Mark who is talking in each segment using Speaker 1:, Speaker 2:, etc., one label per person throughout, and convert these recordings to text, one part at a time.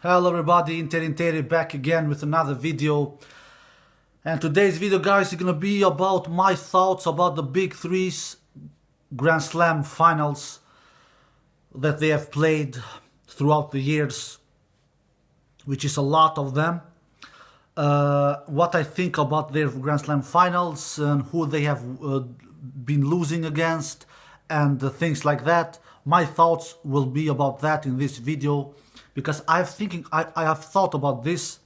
Speaker 1: Hello everybody, Interi back again with another video. And today's video, guys, is gonna be about my thoughts about the big threes Grand Slam finals that they have played throughout the years, which is a lot of them. What I think about their Grand Slam finals and who they have been losing against and things like that. My thoughts will be about that in this video, because I have thought about this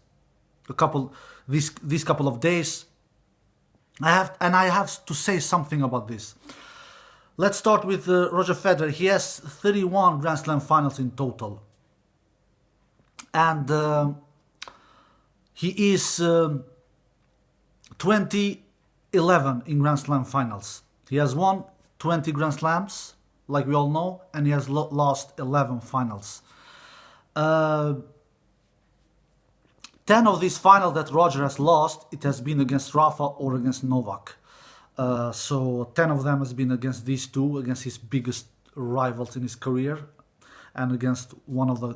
Speaker 1: these couple of days. I have to say something about this. Let's start with Roger Federer. He has 31 Grand Slam finals in total, and he is 20-11 in Grand Slam finals. He has won 20 Grand Slams, like we all know, and he has lost 11 finals. 10 of these finals that Roger has lost, it has been against Rafa or against Novak. So 10 of them has been against these two, against his biggest rivals in his career, and against one of the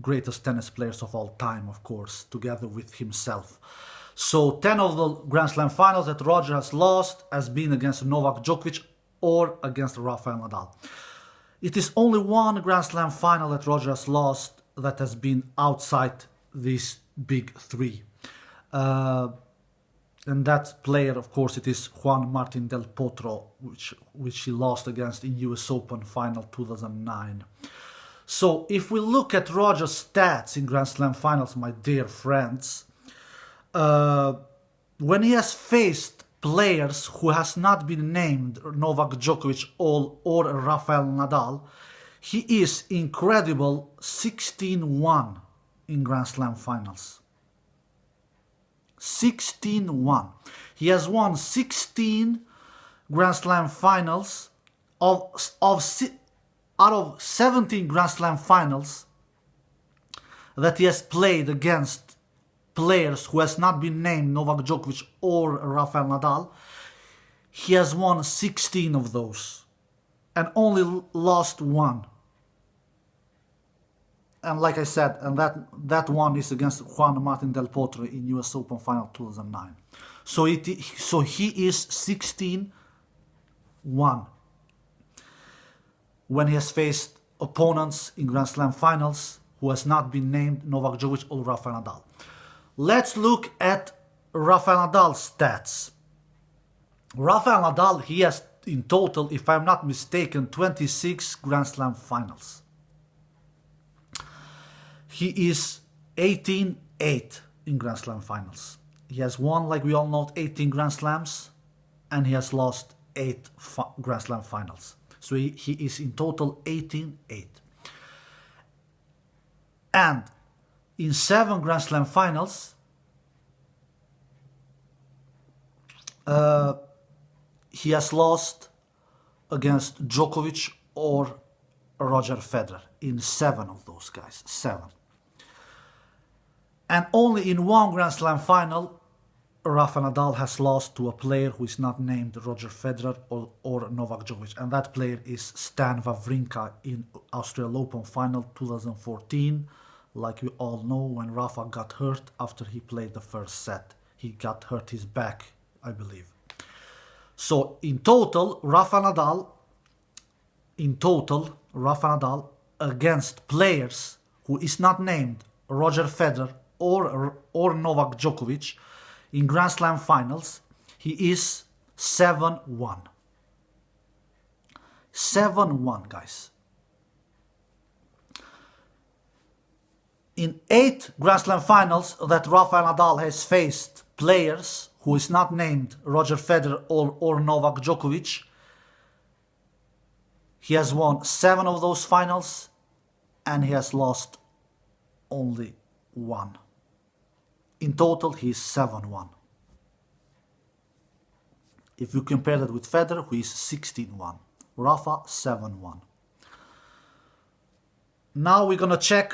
Speaker 1: greatest tennis players of all time, of course, together with himself. So 10 of the Grand Slam finals that Roger has lost has been against Novak Djokovic or against Rafael Nadal. It is only one Grand Slam final that Roger has lost that has been outside these big three. And that player, of course, it is Juan Martín del Potro, which he lost against in US Open final 2009. So if we look at Roger's stats in Grand Slam finals, my dear friends, when he has faced players who has not been named Novak Djokovic or Rafael Nadal, he is incredible 16-1 in Grand Slam finals. 16-1. He has won 16 Grand Slam finals. Out of 17 Grand Slam finals that he has played against players who has not been named Novak Djokovic or Rafael Nadal, he has won 16 of those and only lost one. And like I said, and that one is against Juan Martín del Potro in US Open final 2009. So he is 16-1 when he has faced opponents in Grand Slam finals who has not been named Novak Djokovic or Rafael Nadal. Let's look at Rafael Nadal's stats. Rafael Nadal, he has in total, if I'm not mistaken, 26 Grand Slam finals. He is 18-8 in Grand Slam finals. He has won, like we all know, 18 Grand Slams, and he has lost 8 Grand Slam finals. So he is in total 18-8. And in 7 Grand Slam finals, he has lost against Djokovic or Roger Federer in 7 of those guys. 7. And only in 1 Grand Slam final, Rafa Nadal has lost to a player who is not named Roger Federer or Novak Djokovic. And that player is Stan Wawrinka in Australian Open final 2014. Like we all know, when Rafa got hurt after he played the first set. He got hurt his back, I believe. So in total, Rafa Nadal against players who is not named Roger Federer or Novak Djokovic in Grand Slam finals, he is 7-1. 7-1, guys. In 8 Grand Slam finals that Rafael Nadal has faced players who is not named Roger Federer or Novak Djokovic, he has won 7 of those finals and he has lost only 1. In total, he is 7-1. If you compare that with Federer, who is 16-1. Rafa, 7-1. Now we're gonna check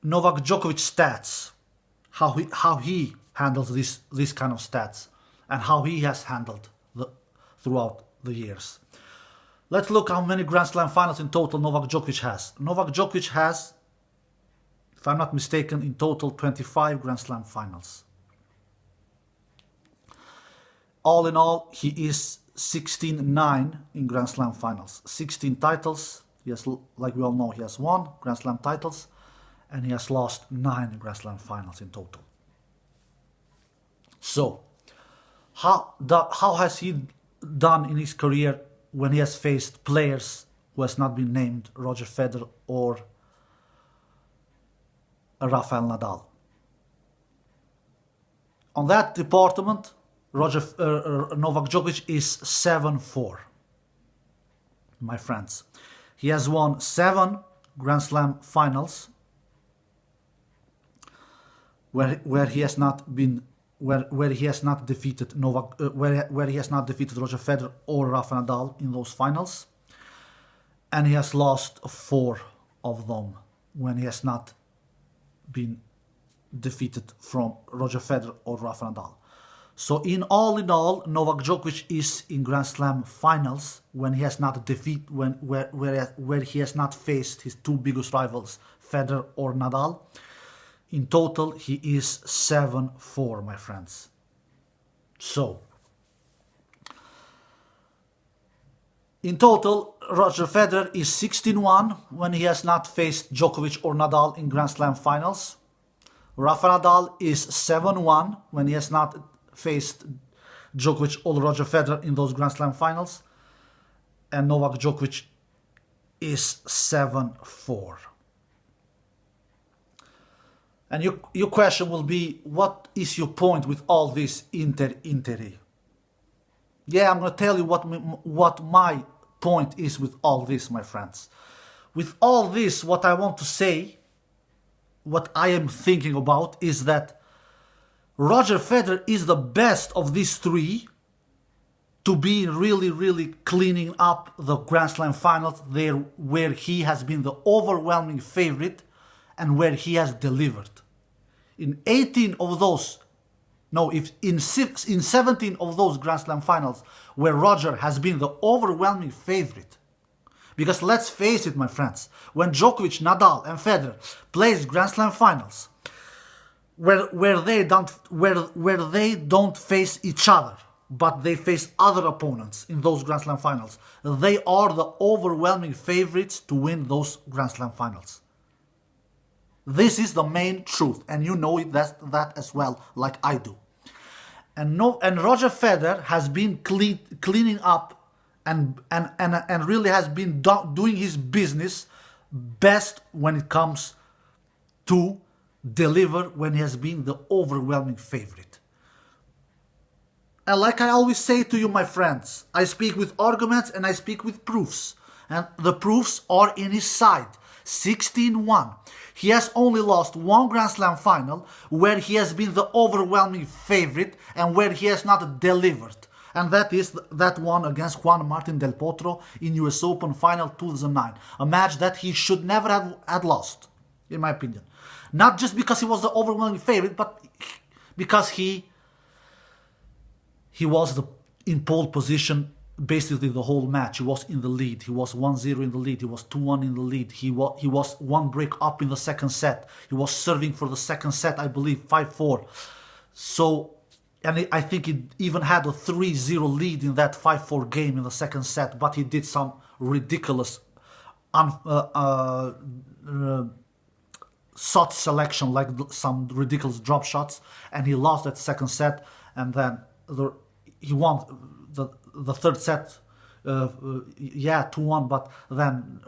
Speaker 1: Novak Djokovic stats, how he handles this kind of stats, and how he has handled throughout the years. Let's look how many Grand Slam finals in total Novak Djokovic has. Novak Djokovic has if I'm not mistaken, in total 25 Grand Slam finals. All in all, he is 16-9 in Grand Slam finals. 16 titles. He has, like we all know, he has won Grand Slam titles, and he has lost 9 Grand Slam finals in total. So, how has he done in his career when he has faced players who has not been named Roger Federer or Rafael Nadal? On that department, Novak Djokovic is 7-4, my friends. He has won 7 Grand Slam finals where he has not been where he has not defeated where he has not defeated Roger Federer or Rafa Nadal in those finals, and he has lost 4 of them when he has not been defeated from Roger Federer or Rafa Nadal. So in all, Novak Djokovic is in Grand Slam finals when he has not where he has not faced his 2 biggest rivals, Federer or Nadal. In total, he is 7-4, my friends. So, in total, Roger Federer is 16-1 when he has not faced Djokovic or Nadal in Grand Slam finals. Rafa Nadal is 7-1 when he has not faced Djokovic or Roger Federer in those Grand Slam finals. And Novak Djokovic is 7-4. And your question will be, what is your point with all this Interi? Yeah, I'm going to tell you what my point is with all this, my friends. With all this, what I want to say, what I am thinking about, is that Roger Federer is the best of these 3 to be really, really cleaning up the Grand Slam finals there where he has been the overwhelming favorite and where he has delivered. In 18 of those, no, if in 17 of those Grand Slam finals where Roger has been the overwhelming favorite. Because let's face it, my friends, when Djokovic, Nadal and Federer plays Grand Slam finals where they don't face each other, but they face other opponents in those Grand Slam finals, they are the overwhelming favorites to win those Grand Slam finals. This is the main truth, and you know that as well, like I do. And Roger Federer has been cleaning up and really has been doing his business best when it comes to deliver when he has been the overwhelming favorite. And like I always say to you, my friends, I speak with arguments and I speak with proofs. And the proofs are in his side. 16-1. He has only lost 1 Grand Slam final where he has been the overwhelming favorite and where he has not delivered. And that is that one against Juan Martín del Potro in US Open Final 2009. A match that he should never have lost, in my opinion. Not just because he was the overwhelming favorite, but because he was in pole position basically the whole match. He was in the lead. He was 1-0 in the lead. He was 2-1 in the lead. He was 1 break up in the second set. He was serving for the second set, I believe, 5-4. So, and I think he even had a 3-0 lead in that 5-4 game in the second set, but he did some ridiculous shot selection, like some ridiculous drop shots, and he lost that second set, and then he won the third set, 2-1, but then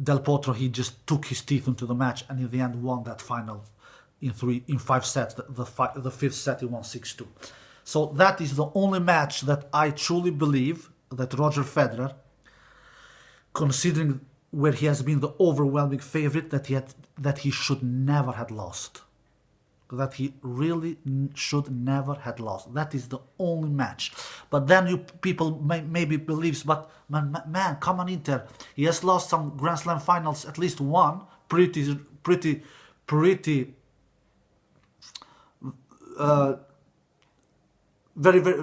Speaker 1: Del Potro, he just took his teeth into the match, and in the end won that final in 5 sets. The fifth set he won 6-2. So that is the only match that I truly believe that Roger Federer, considering where he has been the overwhelming favorite, that he should never have lost. That he really should never have lost. That is the only match. But then you people maybe believes, but man, come on, Inter. He has lost some Grand Slam finals, at least one, pretty very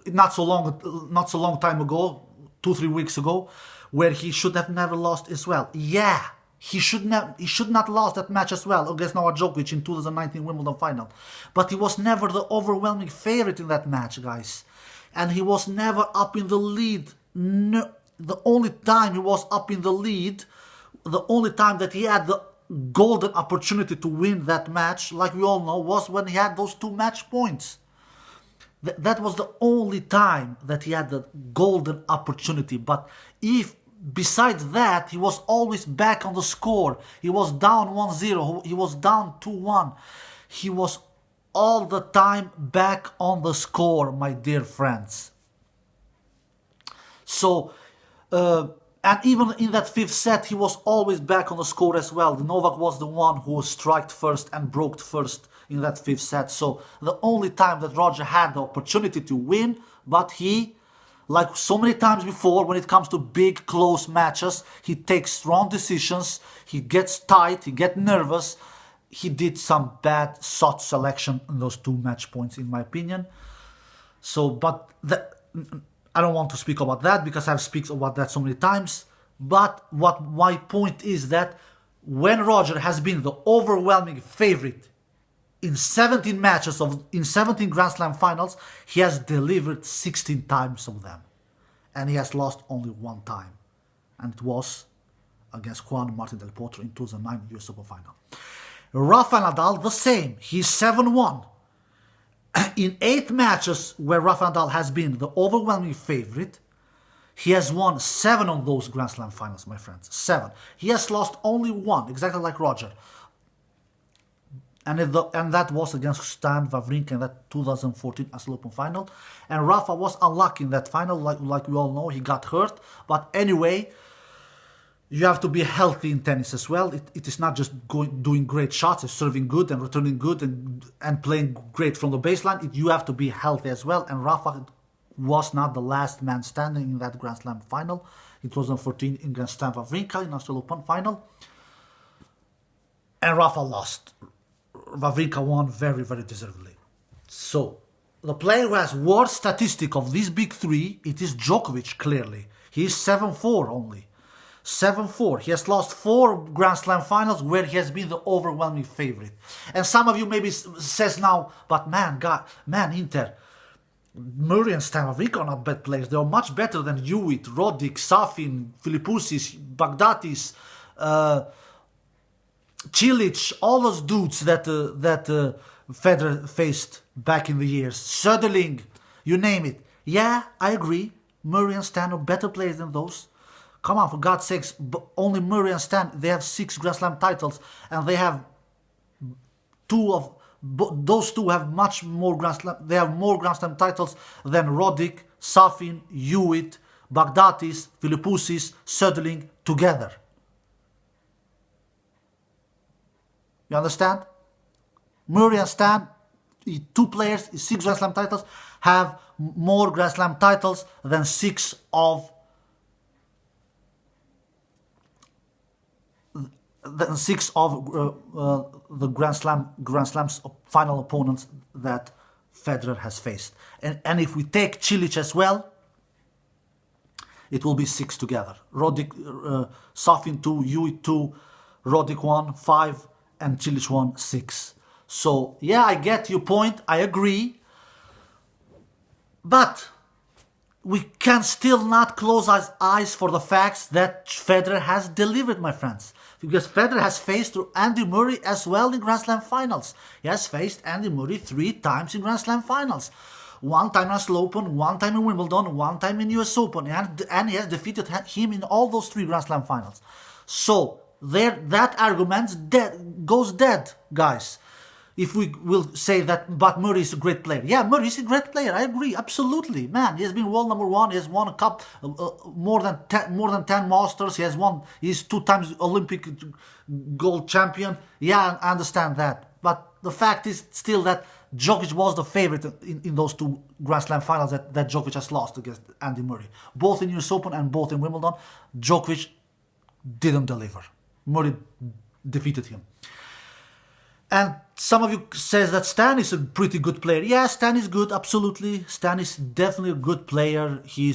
Speaker 1: not so long time ago, 2-3 weeks ago, where he should have never lost as well. Yeah, He should not lost that match as well against Novak Djokovic in 2019 Wimbledon final. But he was never the overwhelming favorite in that match, guys. And he was never up in the lead. No, the only time he was up in the lead, the only time that he had the golden opportunity to win that match, like we all know, was when he had those 2 match points. That was the only time that he had the golden opportunity. But if besides that, he was always back on the score. He was down 1-0. He was down 2-1. He was all the time back on the score, my dear friends. So, and even in that 5th set, he was always back on the score as well. Novak was the one who striked first and broke first in that 5th set. So the only time that Roger had the opportunity to win, but he, like so many times before, when it comes to big, close matches, he takes wrong decisions, he gets tight, he gets nervous. He did some bad shot selection in those 2 match points, in my opinion. So, but I don't want to speak about that because I've spoken about that so many times. But what my point is that when Roger has been the overwhelming favorite in 17 matches in 17 Grand Slam finals, he has delivered 16 times of them. And he has lost only 1 time. And it was against Juan Martín del Potro in 2009 US Open final. Rafael Nadal, the same. He's 7-1. In 8 matches where Rafael Nadal has been the overwhelming favorite, he has won 7 of those Grand Slam finals, my friends. 7. He has lost only 1, exactly like Roger. And that was against Stan Wawrinka in that 2014 Australian Open final. And Rafa was unlucky in that final, like we all know. He got hurt. But anyway, you have to be healthy in tennis as well. It is not just doing great shots, it's serving good and returning good and playing great from the baseline. You have to be healthy as well. And Rafa was not the last man standing in that Grand Slam final in 2014 against Stan Wawrinka in Australian Open final. And Rafa lost. Wawrinka won very, very deservedly. So, the player who has worst statistic of these big 3, it is Djokovic, clearly. He is 7-4 only. 7-4. He has lost 4 Grand Slam finals where he has been the overwhelming favorite. And some of you maybe says now, but man, Inter, Murray and Stan Wawrinka are not bad players. They are much better than Hewitt, Roddick, Safin, Filipoussis, Baghdatis, Cilic, all those dudes that Federer faced back in the years. Söderling, you name it. Yeah, I agree. Murray and Stan are better players than those. Come on, for God's sakes, only Murray and Stan, they have 6 Grand Slam titles, and they have those two have much more Grand Slam. They have more Grand Slam titles than Roddick, Safin, Hewitt, Baghdatis, Filipoussis, Söderling together. You understand? Murray and Stan, 2 players, 6 Grand Slam titles, have more Grand Slam titles than 6 of the Grand Slam's final opponents that Federer has faced. And if we take Cilic as well, it will be 6 together. Roddick, Safin 2, Hewitt 2, Roddick 1, 5, and Cilic 1, 6. So, yeah, I get your point. I agree. But we can still not close our eyes for the facts that Federer has delivered, my friends. Because Federer has faced Andy Murray as well in Grand Slam finals. He has faced Andy Murray 3 times in Grand Slam finals. 1 time in Australian Open, 1 time in Wimbledon, 1 time in US Open. And he has defeated him in all those 3 Grand Slam finals. So, that argument goes dead, guys. If we will say that, but Murray is a great player. Yeah, Murray is a great player. I agree, absolutely, man. He has been world number 1. He has won a cup, more than 10 Masters. He has won. He's 2 times Olympic gold champion. Yeah, I understand that. But the fact is still that Djokovic was the favorite in those 2 Grand Slam finals that Djokovic has lost against Andy Murray, both in US Open and both in Wimbledon. Djokovic didn't deliver. Murray defeated him. And some of you says that Stan is a pretty good player. Yeah, Stan is good, absolutely. Stan is definitely a good player. He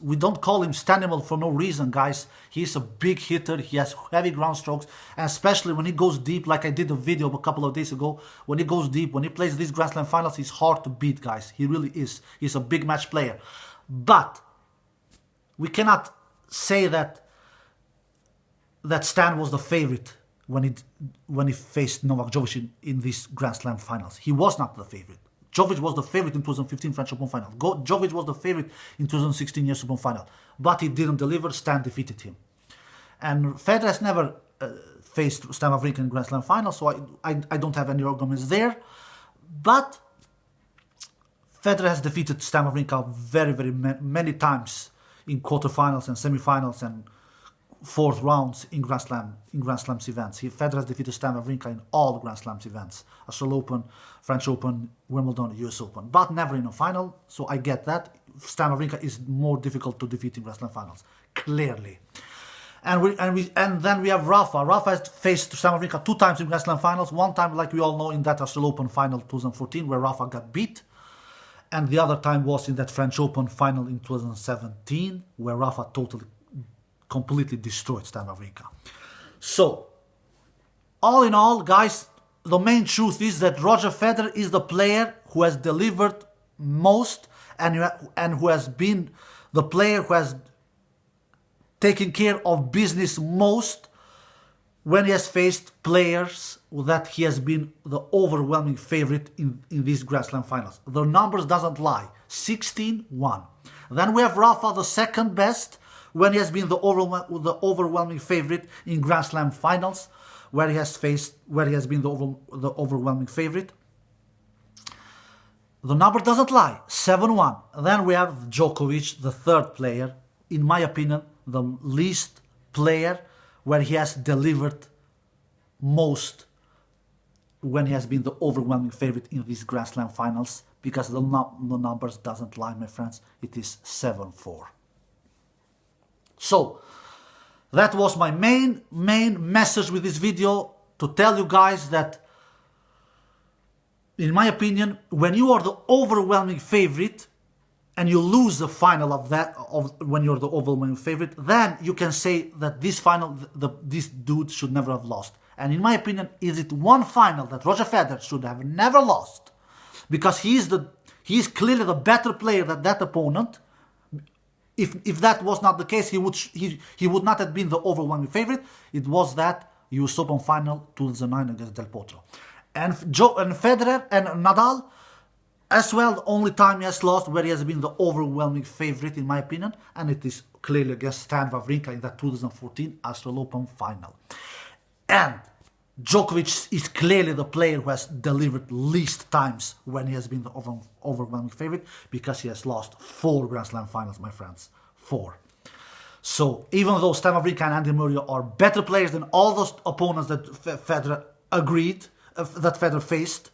Speaker 1: we don't call him Stanimal for no reason, guys. He's a big hitter. He has heavy ground strokes, and especially when he goes deep, like I did a video a couple of days ago. When he goes deep, when he plays these Grand Slam finals, he's hard to beat, guys. He really is. He's a big match player. But we cannot say that Stan was the favorite when he faced Novak Djokovic in these Grand Slam finals. He was not the favorite. Djokovic was the favorite in 2015 French Open final. Djokovic was the favorite in 2016 US Open final. But he didn't deliver. Stan defeated him. And Federer has never faced Stan Wawrinka in Grand Slam final, so I don't have any arguments there. But Federer has defeated Stan Wawrinka very, very many times in quarterfinals and semifinals and fourth rounds in Grand Slams events. Federer has defeated Stan Wawrinka in all the Grand Slams events: Australian Open, French Open, Wimbledon, US Open, but never in a final. So I get that Stan Wawrinka is more difficult to defeat in Grand Slam finals, clearly. And then we have Rafa. Rafa has faced Stan Wawrinka 2 times in Grand Slam finals. One time, like we all know, in that Australian Open final 2014, where Rafa got beat. And the other time was in that French Open final in 2017, where Rafa completely destroyed Stan Wawrinka. So, all in all, guys, the main truth is that Roger Federer is the player who has delivered most and who has been the player who has taken care of business most when he has faced players that he has been the overwhelming favorite in these Grand Slam finals. The numbers doesn't lie. 16-1. Then we have Rafa, the second best, when he has been the overwhelming favorite in Grand Slam finals, where he has been the overwhelming favorite. The number doesn't lie. 7-1. Then we have Djokovic, the third player, in my opinion, the least player where he has delivered most when he has been the overwhelming favorite in these Grand Slam finals, because the numbers doesn't lie, my friends. It is 7-4. So, that was my main message with this video, to tell you guys that, in my opinion, when you are the overwhelming favorite and you lose the final when you're the overwhelming favorite, then you can say that this final, this dude should never have lost. And in my opinion, is it one final that Roger Federer should have never lost, because he is clearly the better player than that opponent. If that was not the case, he would not have been the overwhelming favorite. It was that US Open final 2009 against Del Potro. And Federer and Nadal, as well, the only time he has lost where he has been the overwhelming favorite, in my opinion, and it is clearly against Stan Wawrinka in that 2014 Australian Open final. And Djokovic is clearly the player who has delivered least times when he has been the overwhelming favorite, because he has lost 4 Grand Slam finals, my friends. 4. So even though Stan Wawrinka and Andy Murray are better players than all those opponents that Federer faced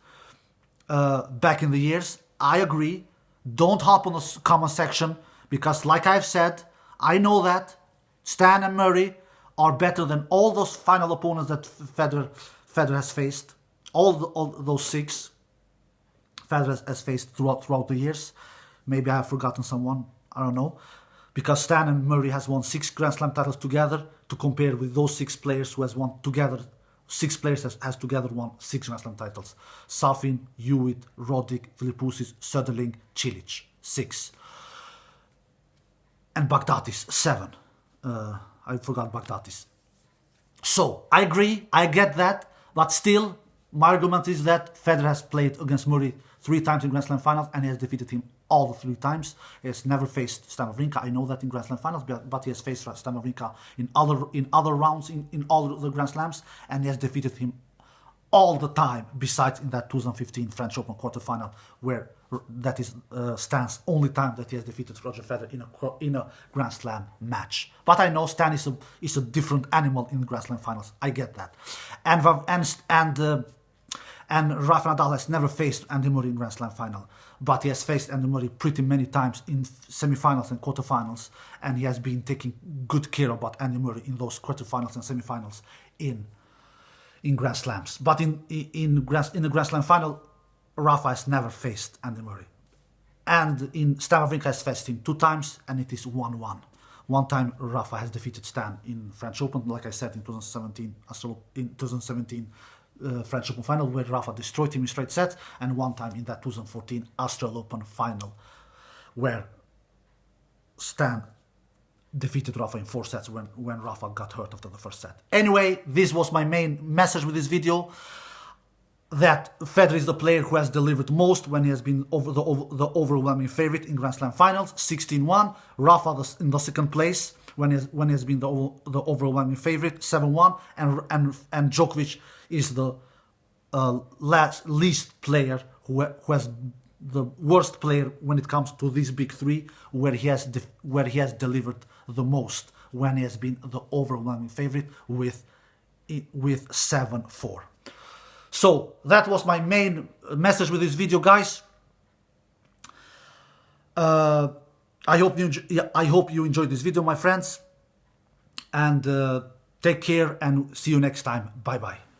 Speaker 1: back in the years, I agree. Don't hop on the comment section, because like I've said, I know that Stan and Murray are better than all those final opponents that Federer has faced. All those 6 Federer has faced throughout the years. Maybe I have forgotten someone, I don't know. Because Stan and Murray has won 6 Grand Slam titles together, to compare with those 6 players who has won together. 6 players has together won 6 Grand Slam titles. Safin, Hewitt, Roddick, Filippousis, Söderling, Cilic. 6. And Baghdatis, 7. I forgot Baghdatis. So, I agree, I get that, but still, my argument is that Federer has played against Murray 3 times in Grand Slam finals, and he has defeated him all the 3 times. He has never faced Stan Wawrinka, I know that, in Grand Slam finals, but he has faced Stan Wawrinka in other rounds in all the Grand Slams, and he has defeated him all the time, besides in that 2015 French Open quarterfinal, where that is Stan's only time that he has defeated Roger Federer in a Grand Slam match. But I know Stan is a different animal in Grand Slam finals. I get that. And Rafa Nadal has never faced Andy Murray in Grand Slam final, but he has faced Andy Murray pretty many times in semifinals and quarterfinals, and he has been taking good care about Andy Murray in those quarterfinals and semifinals in Grand Slams. But in the Grand Slam final, Rafa has never faced Andy Murray. and in Stan Wawrinka has faced him 2 times, and it is 1-1. One time Rafa has defeated Stan in French Open, like I said, in 2017 French Open final, where Rafa destroyed him in straight sets, and one time in that 2014 Australian Open final, where Stan defeated Rafa in 4 sets when Rafa got hurt after the first set. Anyway, this was my main message with this video, that Federer is the player who has delivered most when he has been the overwhelming favorite in Grand Slam finals, 16-1. Rafa in the second place when he has been the overwhelming favorite, 7-1. And Djokovic is the least player who has the worst player when it comes to these big 3, where he has delivered the most when he has been the overwhelming favorite with 7-4. So that was my main message with this video, guys. I hope you enjoyed this video, my friends, and take care and see you next time. Bye bye.